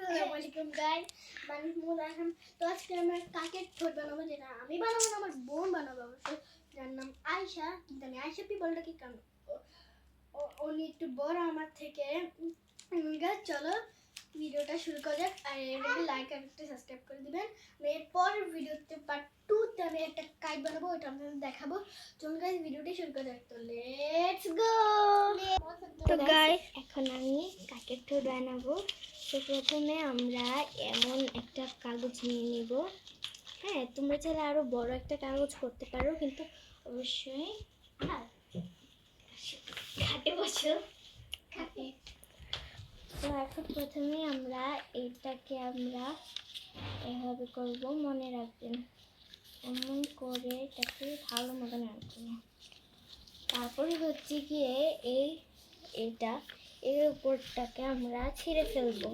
আসসালামু আলাইকুম গাইস, মানুষ মোদ আহম। তো আজকে আমরা কাকের ঠোঁট বানাবো, যেটা আমি বানাবো না, আমার বোন বানাবো। অবশ্য যার নাম আয়শা, কিন্তু আমি আয়শা পিপলটা কি কারণ উনি একটু বড় আমার থেকে। গাইস চলো ভিডিওটা শুরু করা যাক, আর এটাকে লাইক আর একটা সাবস্ক্রাইব করে দিবেন। এরপর ভিডিওতে পার্ট 2 তে আমি একটা কাইট বানাবো, ওটা আপনাদের দেখাবো। চলুন গাইস ভিডিওটি শুরু করা যাক। তো লেটস গো। তো গাইস এখন আমি কাকের ঠোঁট বানাবো। তো প্রথমে আমরা এমন একটা কাগজ নিয়ে নিব। হ্যাঁ, তোমরা চাইলে আরো বড় একটা কাগজ করতে পারো, কিন্তু অবশ্যই খাটে বসো খাটে। তো এখন প্রথমে আমরা এটাকে এভাবে করব, মনে রাখবেন। এমন করে এটাকে ভালো মতন রাখবো। তারপরে হচ্ছে গিয়ে এর উপরটাকে আমরা ছিঁড়ে ফেলবো।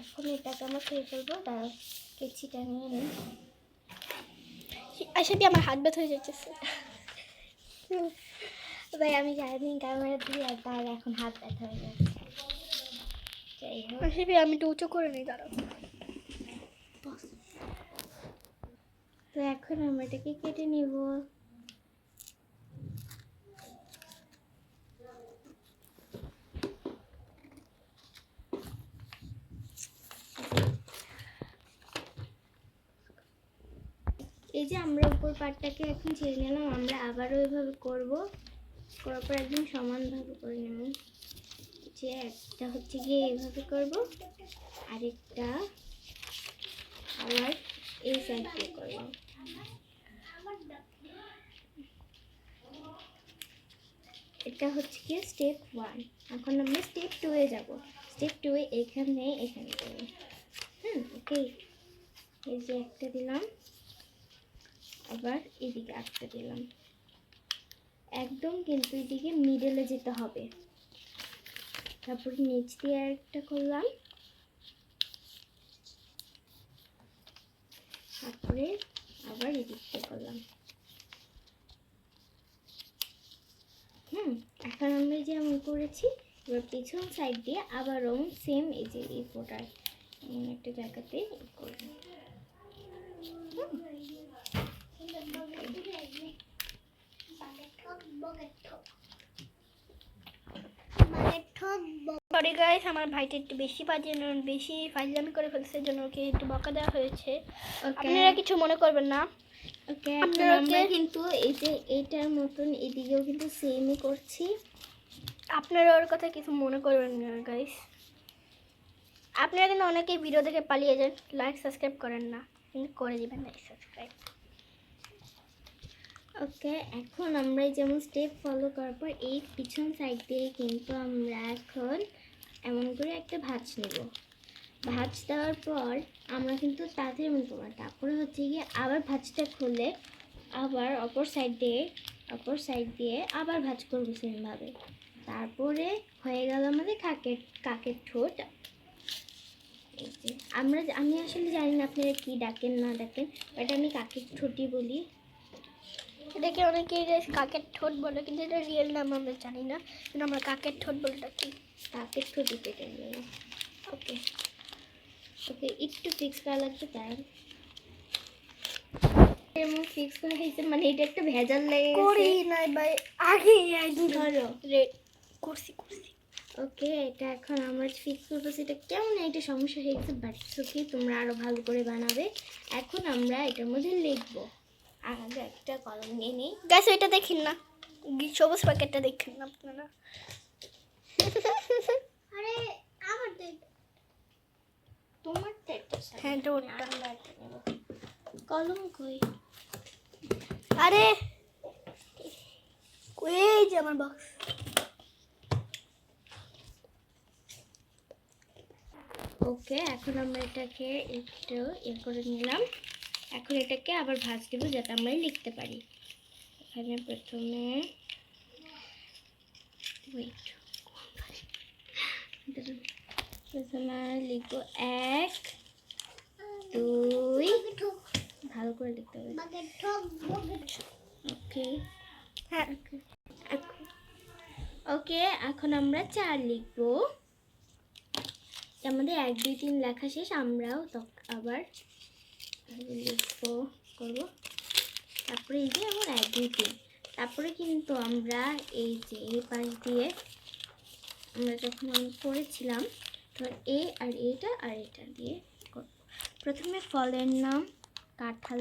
এখন এটাকে আমরা ছিঁড়ে ফেলবো। তার কেচিটা নিয়ে নিই। আয়শা আমার হাত ব্যথা হয়ে যাচ্ছে। ভাই আমি জানি ক্যামেরা দিয়ে তার এখন হাত ব্যথা হয়ে যাচ্ছে। যাই হোক, আমি একটু উঁচু করে নিই, দাঁড়াও। তো এখন আমরা এটাকে কেটে নিব। এই যে আমরা উপর পাটটাকে এখন ছেড়ে নিলাম, আমরা আবারও ওইভাবে করব। করার পর একদম সমানভাবে করে নেব। যে একটা হচ্ছে গিয়ে এইভাবে করব, আরেকটা আবার এই সাইড দিয়ে করব। এটা হচ্ছে গিয়ে স্টেপ 1। এখন আমরা স্টেপ 2 এ যাব। স্টেপ 2 এ এখানে করব। ওকে, এই যে একটা দিলাম, আবার এদিকে একটা দিলাম। একদম কিন্তু এদিকে মিডলে যেতে হবে। তারপর নিচ দিয়ে একটা করলাম, তারপরে আবার এদিকটা করলাম। এখন আমরা যেমন করেছি, এবার পিছন সাইড দিয়ে আবারও সেম এই যে এই ফোটার একটা জায়গাতে করব। সরি গাইস, আমার ভাইটা একটু বেশি ফাইজলামি করে ফেলছে, জন্য ওকে একটু বকা দেওয়া হয়েছে। আপনারা কিছু মনে করবেন না। ওকে, আমরা কিন্তু এই যে এটার মতন এদিকেও কিন্তু সেমই করছি। আপনারা ওর কথা কিছু মনে করবেন না গাইস। আপনারা কিন্তু অনেকেই ভিডিও দেখে পালিয়ে যান, লাইক সাবস্ক্রাইব করেন না, কিন্তু করে দিবেন লাইক সাবস্ক্রাইব। ওকে, এখন আমরা যেমন স্টেপ ফলো করার পর এই পিছন সাইড দিয়ে কিন্তু আমরা এখন এমন করে একটা ভাঁজ নেব। ভাঁজ দেওয়ার পর আমরা কিন্তু তাদের মতো না, তারপরে হচ্ছে গিয়ে আবার ভাঁজটা খুলে আবার অপর সাইড দিয়ে আবার ভাঁজ করবো সেমভাবে। তারপরে হয়ে গেল আমাদের কাকের ঠোঁট। আমি আসলে জানি না আপনারা কি ডাকেন না ডাকেন, বাট আমি কাকের ঠোঁটই বলি। এটাকে অনেকেই কাকের ঠোঁট বলে, কিন্তু এটা রিয়েল নাম আমরা জানি না, কিন্তু আমরা কাকের ঠোঁট বলে ডাকি। কাকের ঠোঁটই কেটে নিলাম। ওকে, একটু ফিক্স করা লাগবে। তাই এমন ফিক্স করা হয়েছে, মানে এটা একটা ভেজাল লেগে করি নাই ভাই, আগে ধরো করছি। ওকে, এটা এখন আমরা ফিক্স করবো। সেটা কেমন একটা সমস্যা হয়ে গেছে, বাট ওকে, তোমরা আরো ভালো করে বানাবে। এখন আমরা এটার মধ্যে লিখবো। আগে একটা কলম নিয়ে নিই। গাইস এটা দেখেন না, সবুজ প্যাকেটটা দেখেন না আপনারা। আরে আমার দেখ, তোমার হ্যাঁ ডোরটা। কলম কই? আরে এই যে আমার বক্স। ওকে, এখন আমরা এটাকে একটু করে নিলাম। এখন এটাকে আবার ভাঁজ দেবো যাতে আমরা লিখতে পারি। এখানে প্রথমে লিখবো 1 2, ভালো করে লিখতে হবে। ওকে, হ্যাঁ ওকে, এখন আমরা 4 লিখবো। আমাদের 1 2 3 লেখা শেষ, আমরাও আবার লিখবো করবো। তারপরে এই যে আমার 1 2 3, তারপরে কিন্তু আমরা এই যে এই পাশ দিয়ে আমরা যখন করেছিলাম তখন আর এটা দিয়ে করব। প্রথমে ফলের নাম কাঁঠাল